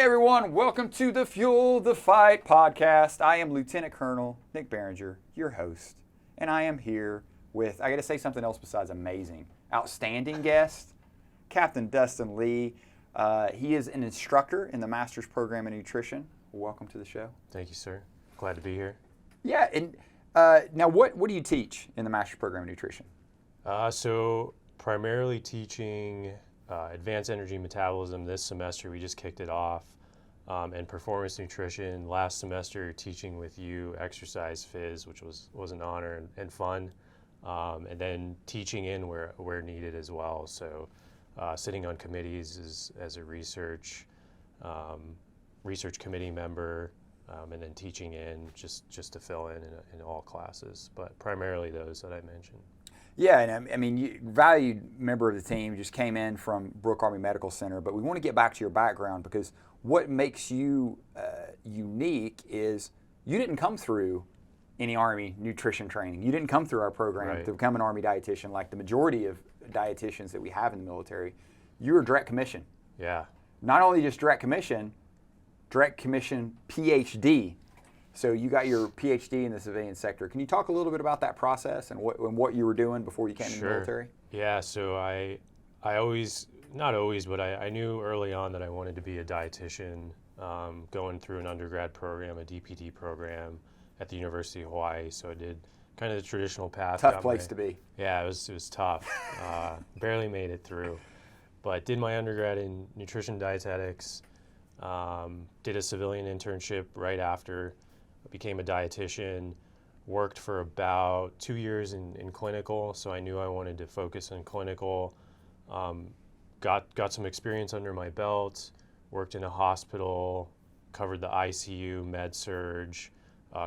everyone, welcome to the Fuel the Fight podcast. I am Lieutenant Colonel Nick Behringer, your host, and I am here with, I got to say something else besides amazing, outstanding guest, Captain Dustin Lee. He is an instructor in the Master's Program in Nutrition. Welcome to the show. Thank you, sir. Glad to be here. Yeah, and now what do you teach in the Master's Program in Nutrition? So primarily teaching advanced energy metabolism. This semester we just kicked it off, and performance nutrition. Last semester teaching with you exercise phys, which was an honor and fun, and then teaching in where needed as well. So sitting on committees as a research committee member, and then teaching in just to fill in all classes, but primarily those that I mentioned. Yeah, and I mean, you valued member of the team, just came in from Brooke Army Medical Center, but we want to get back to your background because what makes you unique is you didn't come through any Army nutrition training. You didn't come through our program to become an Army dietitian like the majority of dietitians that we have in the military. You were direct commission. Yeah. Not only just direct commission PhD. So you got your PhD in the civilian sector. Can you talk a little bit about that process and what you were doing before you came in the military? Yeah, so I always, not always, but I knew early on that I wanted to be a dietitian, going through an undergrad program, a DPT program at the University of Hawaii. So I did kind of the traditional path. Tough place to be. Yeah, it was tough. Barely made it through. But did my undergrad in nutrition dietetics, did a civilian internship right after. Became a dietitian, worked for about 2 years in clinical, so I knew I wanted to focus on clinical. Got some experience under my belt, worked in a hospital, covered the ICU, med surge,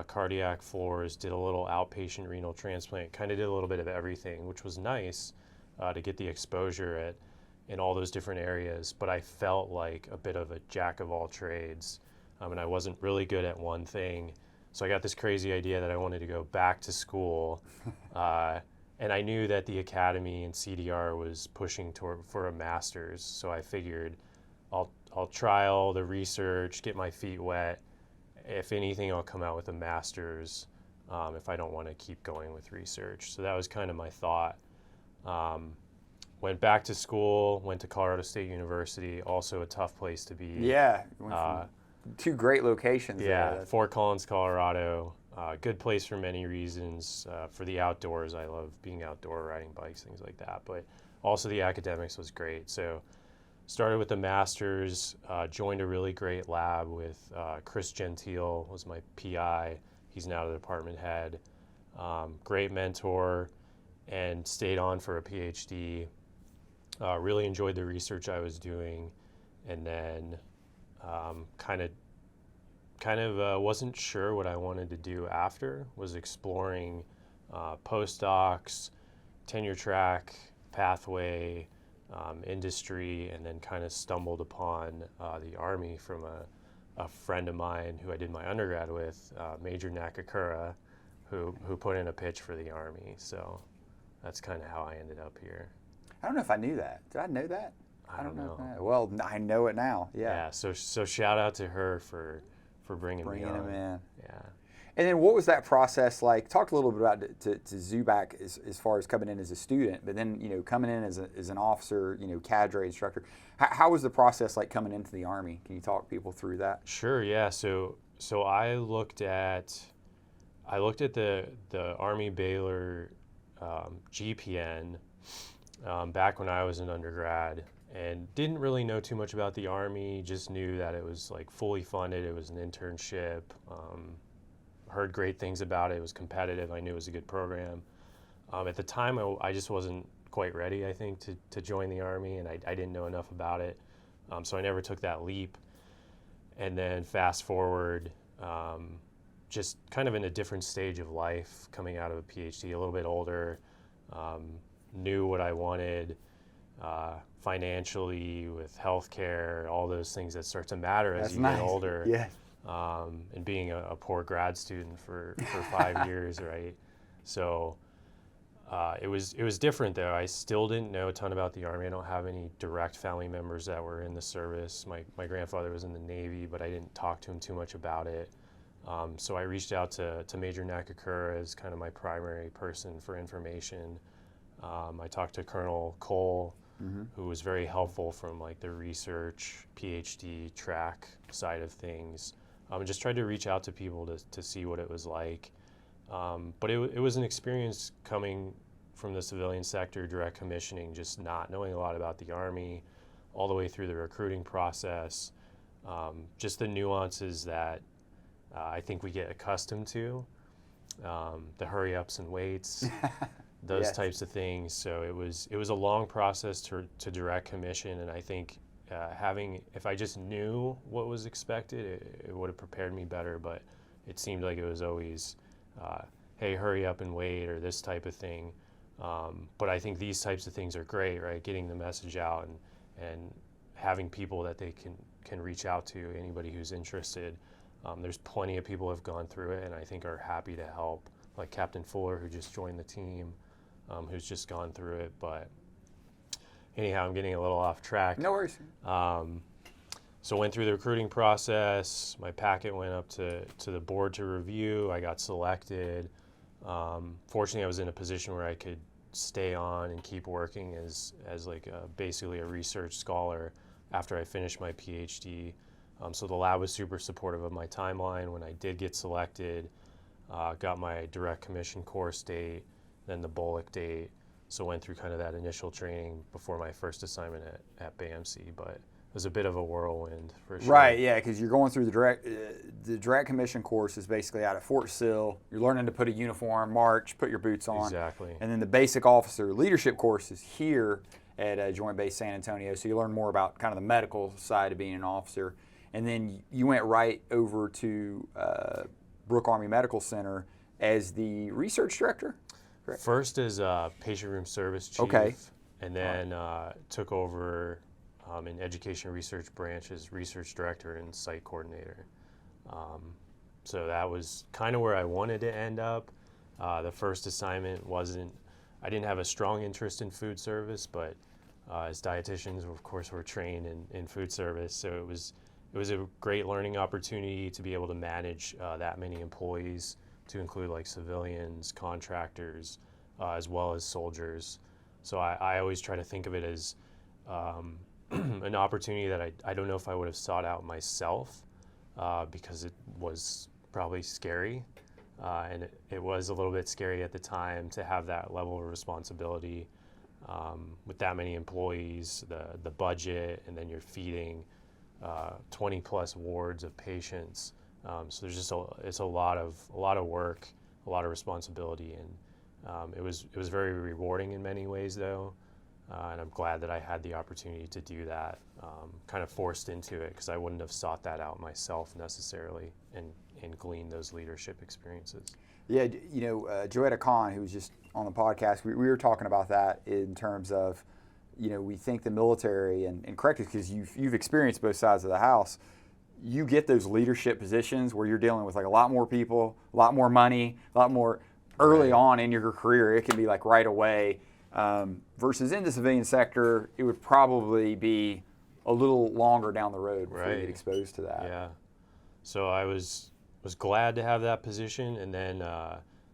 cardiac floors, did a little outpatient renal transplant, kind of did a little bit of everything, which was nice to get the exposure in all those different areas, but I felt like a bit of a jack of all trades, and I wasn't really good at one thing. So I got this crazy idea that I wanted to go back to school, and I knew that the academy and CDR was pushing for a master's. So I figured I'll try all the research, get my feet wet. If anything, I'll come out with a master's if I don't want to keep going with research. So that was kind of my thought. Went back to school, went to Colorado State University, also a tough place to be. Yeah. Two great locations. Yeah, there. Fort Collins, Colorado. Good place for many reasons. For the outdoors, I love being outdoor, riding bikes, things like that. But also the academics was great. So started with the master's, joined a really great lab with Chris Gentile was my PI. He's now the department head. Great mentor, and stayed on for a PhD. Really enjoyed the research I was doing, and then kind of wasn't sure what I wanted to do after. Was exploring postdocs, tenure track, pathway, industry, and then kind of stumbled upon the Army from a friend of mine who I did my undergrad with, Major Nakakura, who put in a pitch for the Army. So that's kind of how I ended up here. I don't know if I knew that. Did I know that? I don't know. Well, I know it now. Yeah. So shout out to her for bringing me on. Him in. Yeah. And then what was that process like? Talk a little bit about to Zubac as far as coming in as a student, but then coming in as an officer, cadre instructor. How was the process like coming into the Army? Can you talk people through that? Sure. Yeah. So I looked at the Army Baylor GPN back when I was an undergrad. And didn't really know too much about the Army, just knew that it was like fully funded, it was an internship, heard great things about it, it was competitive, I knew it was a good program. At the time, I just wasn't quite ready, I think, to join the Army, and I didn't know enough about it, so I never took that leap. And then fast forward, just kind of in a different stage of life, coming out of a PhD, a little bit older, knew what I wanted, financially, with healthcare, all those things that start to matter as you get older. Yeah. And being a poor grad student for 5 years, right? So It was different though. I still didn't know a ton about the Army. I don't have any direct family members that were in the service. My grandfather was in the Navy, but I didn't talk to him too much about it. So I reached out to Major Nakakura as kind of my primary person for information. I talked to Colonel Cole, who was very helpful from like the research, PhD track side of things. And just tried to reach out to people to see what it was like. But it was an experience coming from the civilian sector, direct commissioning, just not knowing a lot about the Army, all the way through the recruiting process, just the nuances that I think we get accustomed to, the hurry ups and waits, those Yes. types of things. So it was a long process to direct commission, and I think if I just knew what was expected, it would have prepared me better. But it seemed like it was always, hey, hurry up and wait, or this type of thing. But I think these types of things are great, right? Getting the message out and having people that they can reach out to, anybody who's interested. There's plenty of people who have gone through it and I think are happy to help, like Captain Fuller, who just joined the team, who's just gone through it. But anyhow, I'm getting a little off track. No worries. So went through the recruiting process. My packet went up to the board to review. I got selected. Fortunately, I was in a position where I could stay on and keep working as like basically a research scholar after I finished my PhD. So the lab was super supportive of my timeline. When I did get selected, got my direct commission course date, then the BOLIC date. So went through kind of that initial training before my first assignment at BAMC, but it was a bit of a whirlwind for sure. Right, yeah, because you're going through the direct commission course is basically out at Fort Sill. You're learning to put a uniform, march, put your boots on. Exactly. And then the basic officer leadership course is here at Joint Base San Antonio. So you learn more about kind of the medical side of being an officer. And then you went right over to Brooke Army Medical Center as the research director? Correct? First as patient room service chief, Okay. And then took over in education research branch as research director and site coordinator. So that was kind of where I wanted to end up. The first assignment I didn't have a strong interest in food service, but as dietitians, of course, we're trained in food service. So it was a great learning opportunity to be able to manage that many employees, to include like civilians, contractors, as well as soldiers. So I always try to think of it as an opportunity that I don't know if I would have sought out myself, because it was probably scary. And it was a little bit scary at the time to have that level of responsibility with that many employees, the budget, and then you're feeding 20 plus wards of patients. So there's just it's a lot of work, a lot of responsibility, and it was very rewarding in many ways though. And I'm glad that I had the opportunity to do that, kind of forced into it, because I wouldn't have sought that out myself necessarily and gleaned those leadership experiences. Yeah, you know, Joetta Khan, who was just on the podcast, we were talking about that in terms of, you know, we think the military, and correct us because you've experienced both sides of the house, you get those leadership positions where you're dealing with like a lot more people, a lot more money, a lot more early on in your career. It can be like right away. Versus in the civilian sector, it would probably be a little longer down the road before you get exposed to that. Yeah. So I was glad to have that position, and then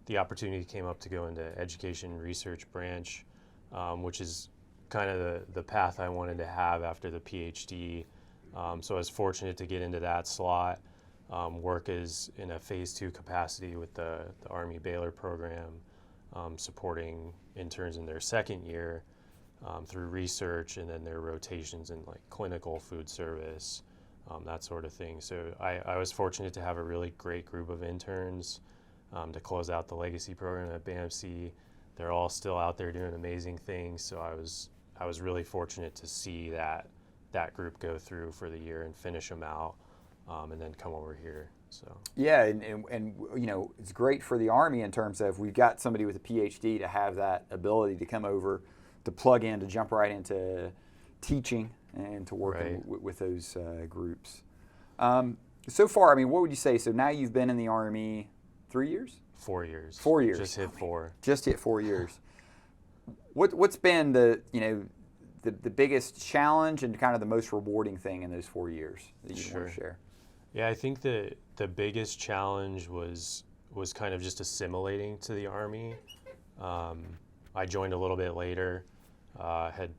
the opportunity came up to go into education research branch, which is kind of the path I wanted to have after the PhD. So I was fortunate to get into that slot, work as in a phase 2 capacity with the Army Baylor program, supporting interns in their second year through research, and then their rotations in like clinical food service, that sort of thing. So I was fortunate to have a really great group of interns to close out the legacy program at BAMC. They're all still out there doing amazing things. So I was really fortunate to see that group go through for the year and finish them out, and then come over here. So yeah, and you know, it's great for the Army in terms of we've got somebody with a PhD to have that ability to come over, to plug in, to jump right into teaching and to working with those groups. So far, I mean, what would you say? So now you've been in the Army 3 years? 4 years. 4 years. Just hit 4. Just hit 4 years. What's been the biggest challenge and kind of the most rewarding thing in those 4 years that you want to share? Yeah, I think the biggest challenge was kind of just assimilating to the Army. I joined a little bit later, had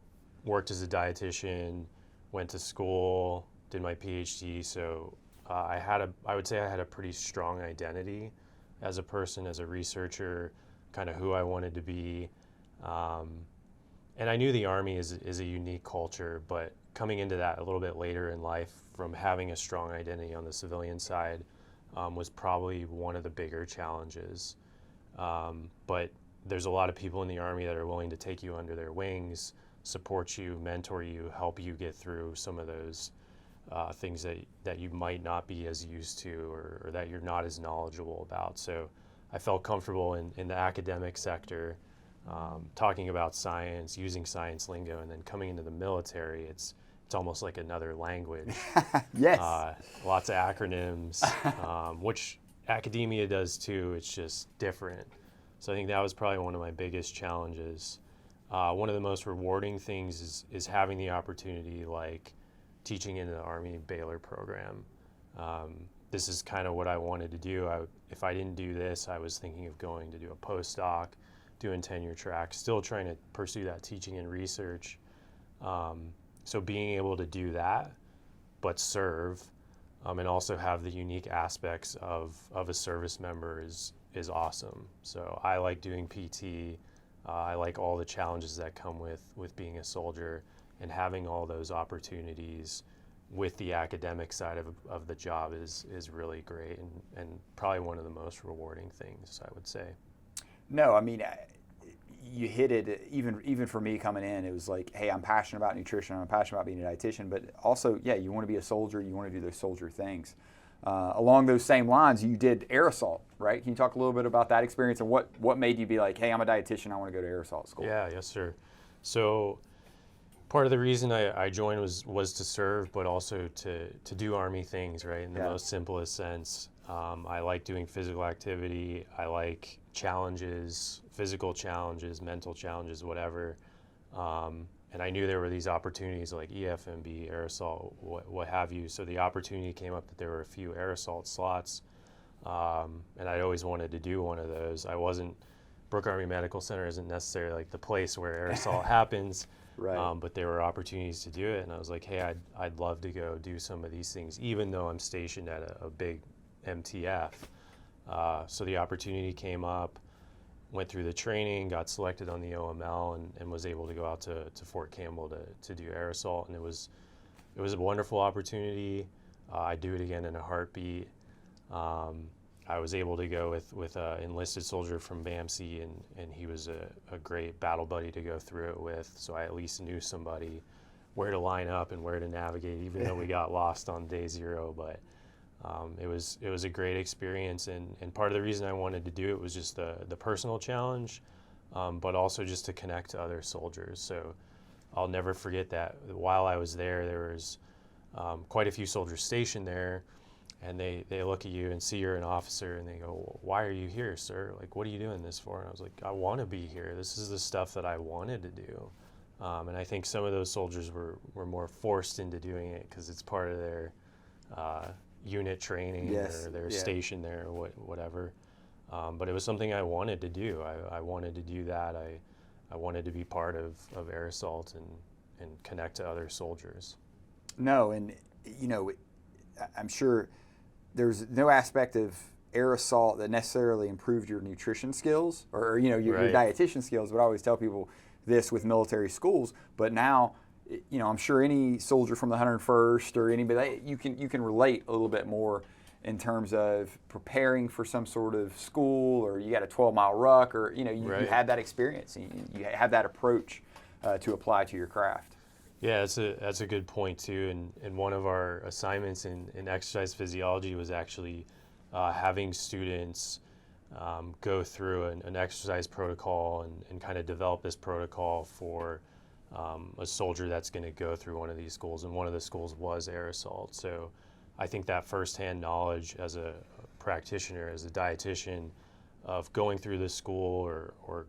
worked as a dietitian, went to school, did my PhD. So I would say I had a pretty strong identity as a person, as a researcher, kind of who I wanted to be. And I knew the Army is a unique culture, but coming into that a little bit later in life, from having a strong identity on the civilian side, was probably one of the bigger challenges. But there's a lot of people in the Army that are willing to take you under their wings, support you, mentor you, help you get through some of those things that you might not be as used to, or that you're not as knowledgeable about. So I felt comfortable in the academic sector, talking about science, using science lingo, and then coming into the military, it's almost like another language. Yes. Lots of acronyms, which academia does too. It's just different. So I think that was probably one of my biggest challenges. One of the most rewarding things is having the opportunity, like teaching in the Army Baylor program. This is kind of what I wanted to do. If I didn't do this, I was thinking of going to do a postdoc, doing tenure track, still trying to pursue that teaching and research. So being able to do that, but serve, and also have the unique aspects of a service member is awesome. So I like doing PT. I like all the challenges that come with being a soldier, and having all those opportunities with the academic side of the job is really great, and probably one of the most rewarding things, I would say. No, I mean, you hit it. Even for me coming in, it was like, hey, I'm passionate about nutrition. I'm passionate about being a dietitian, but also, yeah, you want to be a soldier. You want to do those soldier things. Along those same lines, you did air assault, right? Can you talk a little bit about that experience and what made you be like, hey, I'm a dietitian. I want to go to air assault school? Yeah, yes, sir. So part of the reason I joined was to serve, but also to do Army things, right? In the most simplest sense. I like doing physical activity. I like challenges, physical challenges, mental challenges, whatever. And I knew there were these opportunities like EFMB, air assault, what have you. So the opportunity came up that there were a few air assault slots, and I'd always wanted to do one of those. Brooke Army Medical Center isn't necessarily like the place where air assault happens. Right. But there were opportunities to do it, and I was like, hey, I'd love to go do some of these things, even though I'm stationed at a big MTF. So the opportunity came up, went through the training, got selected on the OML, and was able to go out to Fort Campbell to do air assault, and it was a wonderful opportunity. I'd do it again in a heartbeat. I was able to go with an enlisted soldier from BAMC, and he was a great battle buddy to go through it with, so I at least knew somebody where to line up and where to navigate, even though we got lost on day 0. But it was a great experience, and part of the reason I wanted to do it was just the personal challenge, but also just to connect to other soldiers. So I'll never forget that while I was there was quite a few soldiers stationed there, and they look at you and see you're an officer, and they go, well, why are you here, sir? Like, what are you doing this for? And I was like, I want to be here. This is the stuff that I wanted to do. And I think some of those soldiers were more forced into doing it because it's part of their unit training, or their station there, or whatever. But it was something I wanted to do. I wanted to do that. I wanted to be part of air assault and connect to other soldiers. No, and I'm sure there's no aspect of air assault that necessarily improved your nutrition skills or your dietitian skills. But I always tell people this with military schools. But now, I'm sure any soldier from the 101st or anybody, you can relate a little bit more in terms of preparing for some sort of school, or you got a 12-mile ruck, or you had that experience, and you have that approach to apply to your craft. Yeah, that's a good point too. And one of our assignments in exercise physiology was actually having students go through an exercise protocol and kind of develop this protocol for a soldier that's going to go through one of these schools. And one of the schools was air assault. So I think that firsthand knowledge as a practitioner, as a dietitian, of going through this school or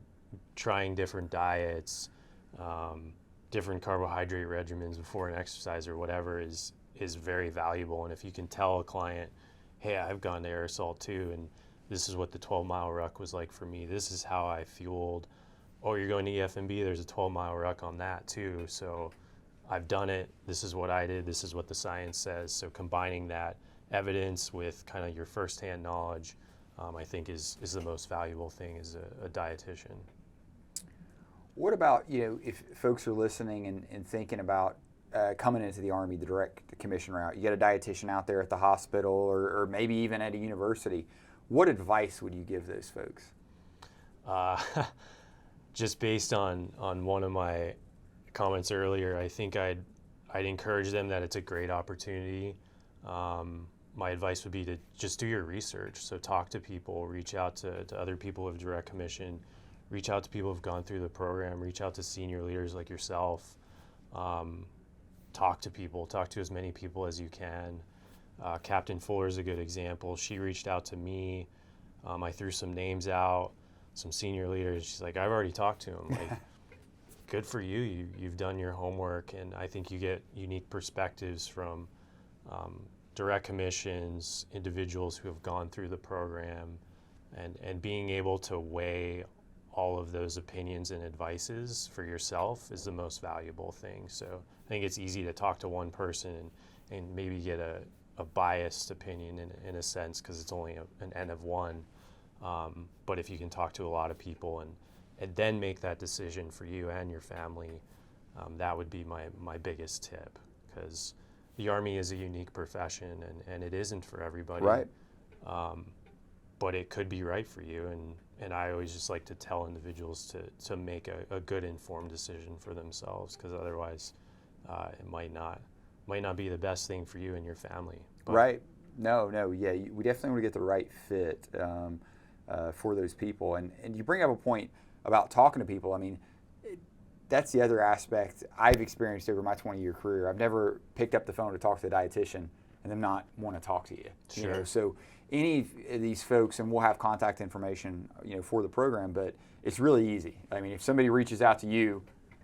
trying different diets, different carbohydrate regimens before an exercise or whatever is very valuable. And if you can tell a client, hey, I've gone to air assault too, and this is what the 12-mile ruck was like for me. This is how I fueled. Oh, you're going to EFMB, there's a 12-mile ruck on that too. So I've done it. This is what I did. This is what the science says. So combining that evidence with kind of your firsthand knowledge, I think is the most valuable thing as a dietitian. What about, if folks are listening and thinking about coming into the Army, the direct commission route? You got a dietitian out there at the hospital or maybe even at a university. What advice would you give those folks? Just based on one of my comments earlier, I think I'd encourage them that it's a great opportunity. My advice would be to just do your research. So talk to people, reach out to other people who have direct commission, reach out to people who've gone through the program, reach out to senior leaders like yourself. Talk to people, talk to as many people as you can. Captain Fuller is a good example. She reached out to me. I threw some names out, some senior leaders. She's like, I've already talked to them. Like, good for you. You've done your homework, and I think you get unique perspectives from direct commissions, individuals who have gone through the program, and being able to weigh all of those opinions and advices for yourself is the most valuable thing. So I think it's easy to talk to one person and maybe get a biased opinion in a sense, because it's only an N of one. But if you can talk to a lot of people and then make that decision for you and your family, that would be my biggest tip, because the Army is a unique profession and it isn't for everybody. Right. But it could be right for you, and I always just like to tell individuals to make a good informed decision for themselves, because otherwise it might not be the best thing for you and your family. But right. No, yeah, we definitely want to get the right fit for those people. And you bring up a point about talking to people. I mean, that's the other aspect I've experienced over my 20-year career. I've never picked up the phone to talk to a dietitian and them not want to talk to you. Sure. So any of these folks, and we'll have contact information, for the program, but it's really easy. I mean, if somebody reaches out to you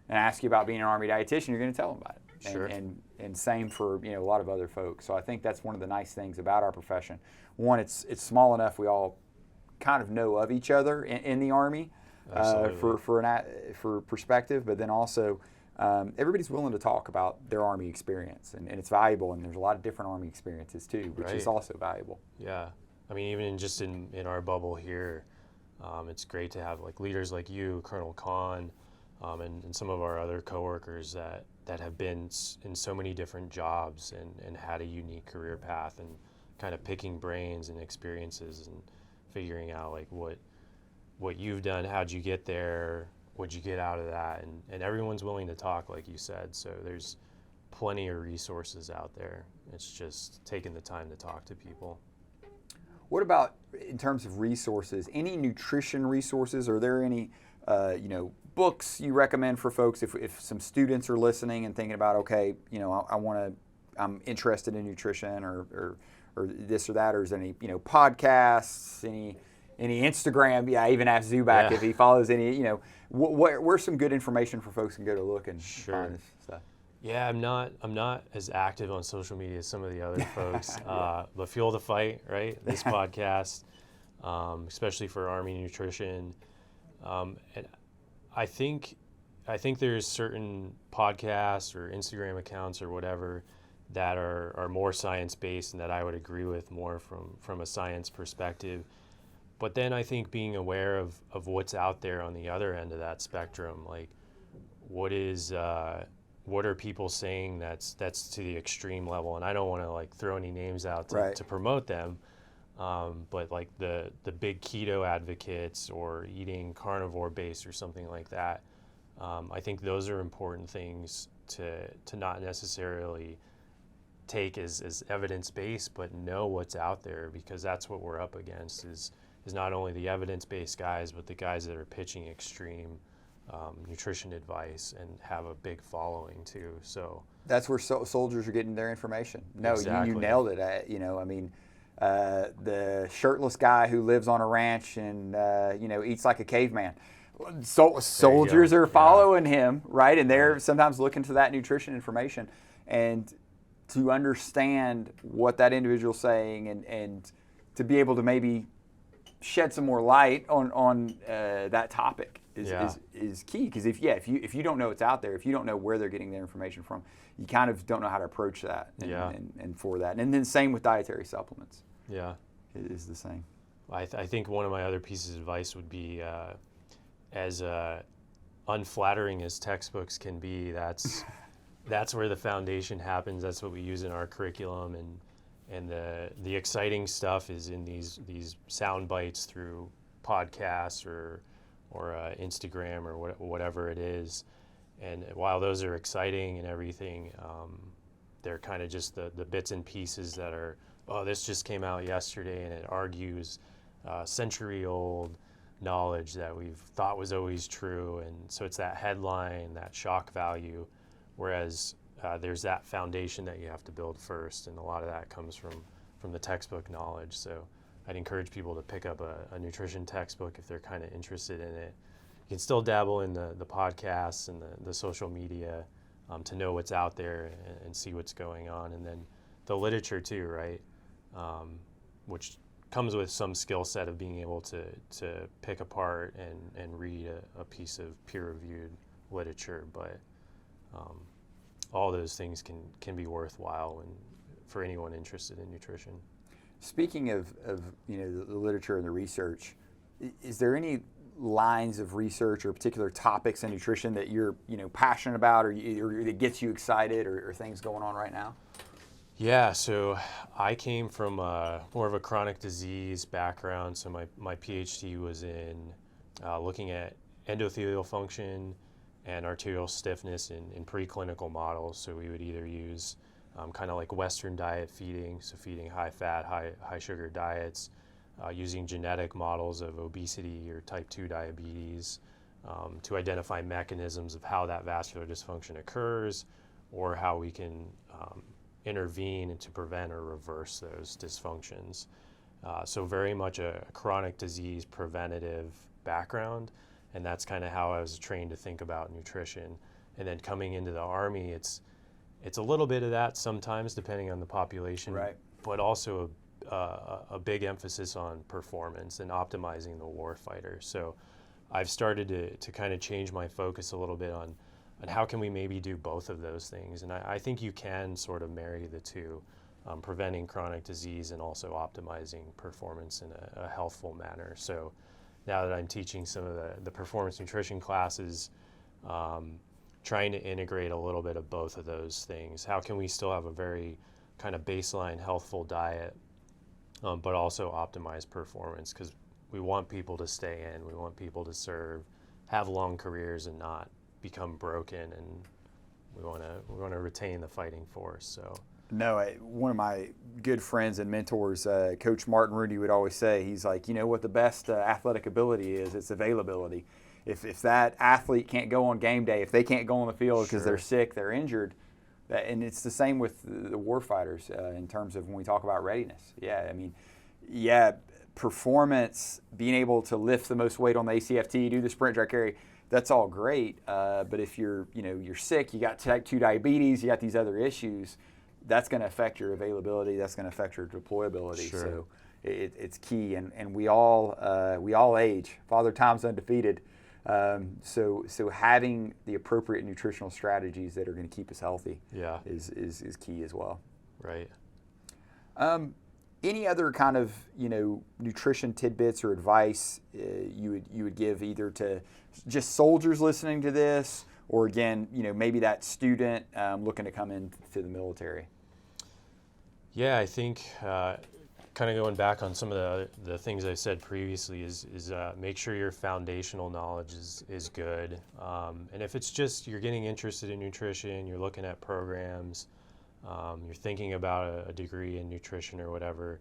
and asks you about being an Army dietitian, you're going to tell them about it. Sure. And same for a lot of other folks. So I think that's one of the nice things about our profession. One, it's small enough we all kind of know of each other in the Army for perspective, but then also everybody's willing to talk about their Army experience, and it's valuable. And there's a lot of different Army experiences too, which is also valuable. Yeah, I mean, even just in our bubble here, it's great to have like leaders like you, Colonel Khan, and some of our other coworkers that have been in so many different jobs and had a unique career path, and kind of picking brains and experiences and figuring out like what you've done, how'd you get there, what'd you get out of that, and everyone's willing to talk, like you said. So there's plenty of resources out there. It's just taking the time to talk to people. What about in terms of resources? Any nutrition resources? Are there any books you recommend for folks if some students are listening and thinking about, okay, I'm interested in nutrition or this or that, or is there any podcasts, any Instagram? Yeah, I even asked Zuback if he follows any. Where's some good information for folks can go to look and find this stuff? Yeah, I'm not as active on social media as some of the other folks. But Fuel the Fight, right? This podcast, especially for Army nutrition, and I think there's certain podcasts or Instagram accounts or whatever that are more science-based and that I would agree with more from a science perspective. But then I think being aware of what's out there on the other end of that spectrum, like what are people saying that's to the extreme level? And I don't want to like throw any names out to promote them, but like the big keto advocates or eating carnivore based or something like that. I think those are important things to not necessarily take as evidence-based, but know what's out there, because that's what we're up against is not only the evidence-based guys, but the guys that are pitching extreme nutrition advice and have a big following too. So that's where soldiers are getting their information. No, exactly. you nailed it. I mean, the shirtless guy who lives on a ranch and eats like a caveman. Soldiers are following him, right? And they're sometimes looking to that nutrition information. And to understand what that individual's saying and to be able to maybe shed some more light on that topic is key. Because if you don't know what's out there, if you don't know where they're getting their information from, you kind of don't know how to approach that and for that. And then same with dietary supplements. Yeah. It is the same. I think one of my other pieces of advice would be as unflattering as textbooks can be, that's where the foundation happens. That's what we use in our curriculum, and the exciting stuff is in these sound bites through podcasts or Instagram or whatever it is. And while those are exciting and everything, they're kind of just the bits and pieces that are, oh, this just came out yesterday, and it argues century-old knowledge that we've thought was always true. And so it's that headline, that shock value, whereas there's that foundation that you have to build first, and a lot of that comes from the textbook knowledge. So I'd encourage people to pick up a nutrition textbook if they're kind of interested in it. You can still dabble in the podcasts and the social media to know what's out there and see what's going on. And then the literature too, right? Which comes with some skill set of being able to pick apart and read a piece of peer-reviewed literature. But all those things can be worthwhile for anyone interested in nutrition. Speaking of the literature and the research, is there any lines of research or particular topics in nutrition that you're passionate about or that gets you excited or things going on right now? Yeah, so I came from more of a chronic disease background. So my PhD was in looking at endothelial function and arterial stiffness in preclinical models. So we would either use kind of like Western diet feeding, so feeding high fat, high sugar diets, using genetic models of obesity or type 2 diabetes to identify mechanisms of how that vascular dysfunction occurs or how we can intervene and to prevent or reverse those dysfunctions. So very much a chronic disease preventative background, and that's kind of how I was trained to think about nutrition. And then coming into the Army, it's a little bit of that sometimes depending on the population, right, but also a big emphasis on performance and optimizing the warfighter. So I've started to kind of change my focus a little bit on how can we maybe do both of those things. And I think you can sort of marry the two, preventing chronic disease and also optimizing performance in a healthful manner. So now that I'm teaching some of the performance nutrition classes, trying to integrate a little bit of both of those things. How can we still have a very kind of baseline healthful diet, but also optimize performance? Because we want people to stay in, we want people to serve, have long careers and not become broken, and we want to retain the fighting force. So no, one of my good friends and mentors, Coach Martin Rudy, would always say, he's like, what the best athletic ability is? It's availability. If that athlete can't go on game day, if they can't go on the field because they're sick, they're injured, and it's the same with the warfighters in terms of when we talk about readiness. Performance, being able to lift the most weight on the ACFT, do the sprint, dry carry, that's all great. But if you're sick, you got type 2 diabetes, you got these other issues, that's going to affect your availability. That's going to affect your deployability. Sure. So it's key, and we all age. Father Time's undefeated. So having the appropriate nutritional strategies that are going to keep us healthy is key as well. Right. Any other kind of nutrition tidbits or advice you would give either to just soldiers listening to this, or again maybe that student looking to come into the military? Yeah, I think kind of going back on some of the things I said previously is make sure your foundational knowledge is good. And if it's just you're getting interested in nutrition, you're looking at programs, you're thinking about a degree in nutrition or whatever,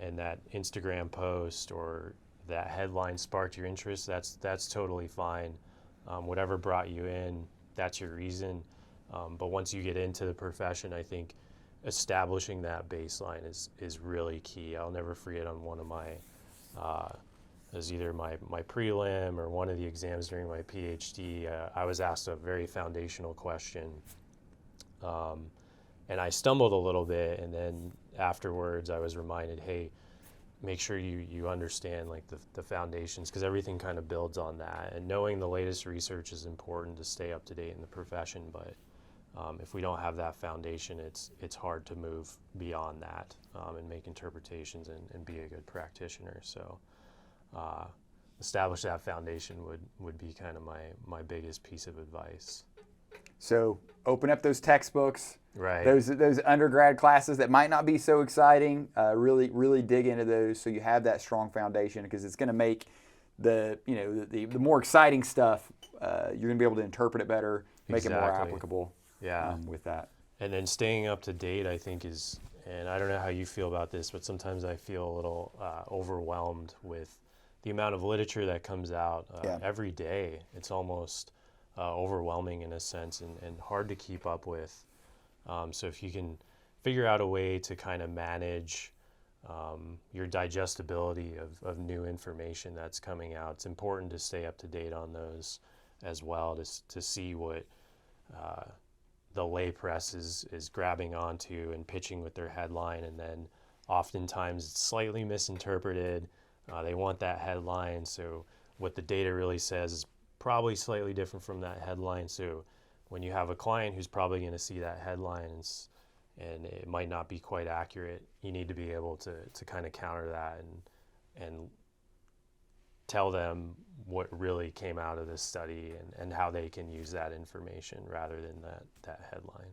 and that Instagram post or that headline sparked your interest, that's totally fine. Whatever brought you in, that's your reason. But once you get into the profession, I think establishing that baseline is really key. I'll never forget on one of my as either my prelim or one of the exams during my PhD, I was asked a very foundational question. And I stumbled a little bit, and then afterwards I was reminded, hey, make sure you understand like the foundations, because everything kind of builds on that. And knowing the latest research is important to stay up to date in the profession, but if we don't have that foundation, it's hard to move beyond that and make interpretations and be a good practitioner. So establish that foundation would be kind of my biggest piece of advice. So open up those textbooks, right? Those undergrad classes that might not be so exciting. Really dig into those so you have that strong foundation, because it's going to make the more exciting stuff. You're going to be able to interpret it better, make it more applicable. Yeah. With that. And then staying up to date, I think is, and I don't know how you feel about this, but sometimes I feel a little overwhelmed with the amount of literature that comes out every day. It's almost overwhelming in a sense, and hard to keep up with. So if you can figure out a way to kind of manage your digestibility of new information that's coming out, it's important to stay up to date on those as well, to see what the lay press is grabbing onto and pitching with their headline, and then oftentimes it's slightly misinterpreted. They want that headline, so what the data really says is probably slightly different from that headline. So when you have a client who's probably going to see that headline and it might not be quite accurate, you need to be able to kind of counter that and tell them what really came out of this study and how they can use that information rather than that headline.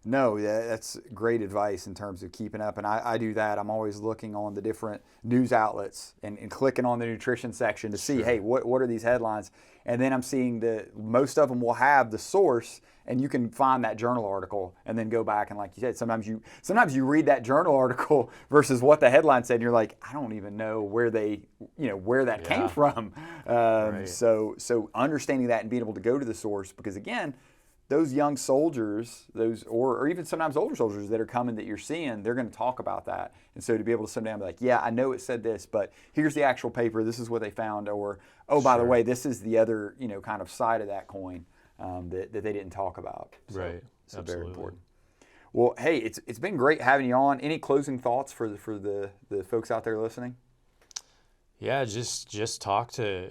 No, that's great advice in terms of keeping up. And I do that. I'm always looking on the different news outlets and clicking on the nutrition section to see, hey, what are these headlines? And then I'm seeing most of them will have the source, and you can find that journal article and then go back and, like you said, sometimes you read that journal article versus what the headline said, and you're like, I don't even know where that came from. So understanding that and being able to go to the source, because again, those young soldiers, or even sometimes older soldiers that are coming that you're seeing, they're going to talk about that. And so to be able to sit down and be like, yeah, I know it said this, but here's the actual paper. This is what they found. Or, oh, by the way, this is the other, kind of side of that coin that they didn't talk about. So, right. So Absolutely. very important. Well, hey, it's been great having you on. Any closing thoughts for the folks out there listening? Yeah, just talk to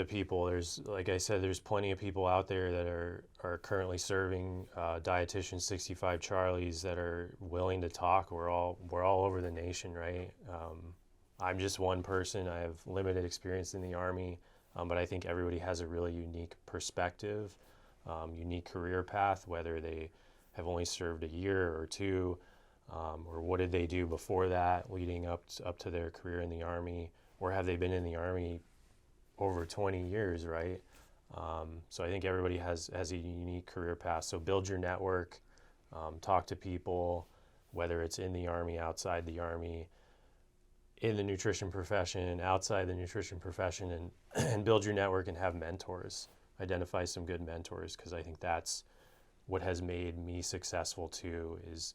people. There's, like I said, there's plenty of people out there that are currently serving dietitian 65 Charlies that are willing to talk. We're all over the nation, right? I'm just one person. I have limited experience in the Army, but I think everybody has a really unique perspective, unique career path, whether they have only served a year or two, or what did they do before that leading up to their career in the Army, or have they been in the Army over 20 years, right? So I think everybody has a unique career path. So build your network, talk to people, whether it's in the Army, outside the Army, in the nutrition profession, outside the nutrition profession, and build your network and have mentors. Identify some good mentors, because I think that's what has made me successful too, is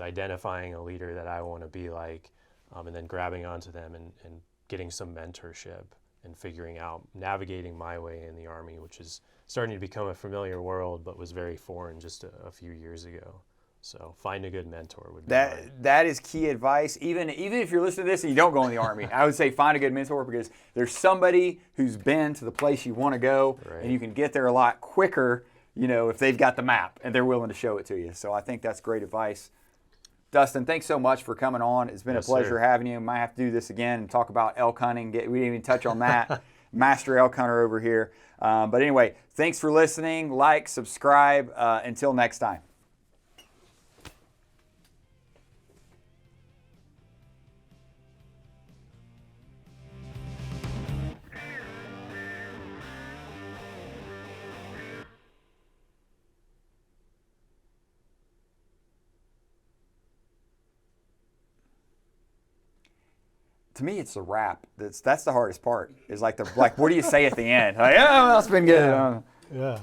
identifying a leader that I want to be like, and then grabbing onto them and getting some mentorship and figuring out, navigating my way in the Army, which is starting to become a familiar world, but was very foreign just a few years ago. So find a good mentor would be that is key advice. Even if you're listening to this and you don't go in the Army, I would say find a good mentor, because there's somebody who's been to the place you want to go, and you can get there a lot quicker, if they've got the map and they're willing to show it to you. So I think that's great advice. Dustin, thanks so much for coming on. It's been a pleasure having you. Might have to do this again and talk about elk hunting. We didn't even touch on that. Master elk hunter over here. But anyway, thanks for listening. Like, subscribe. Until next time. To me, it's the wrap. That's the hardest part. Is like what do you say at the end? Like, oh, well, it's been good. Yeah.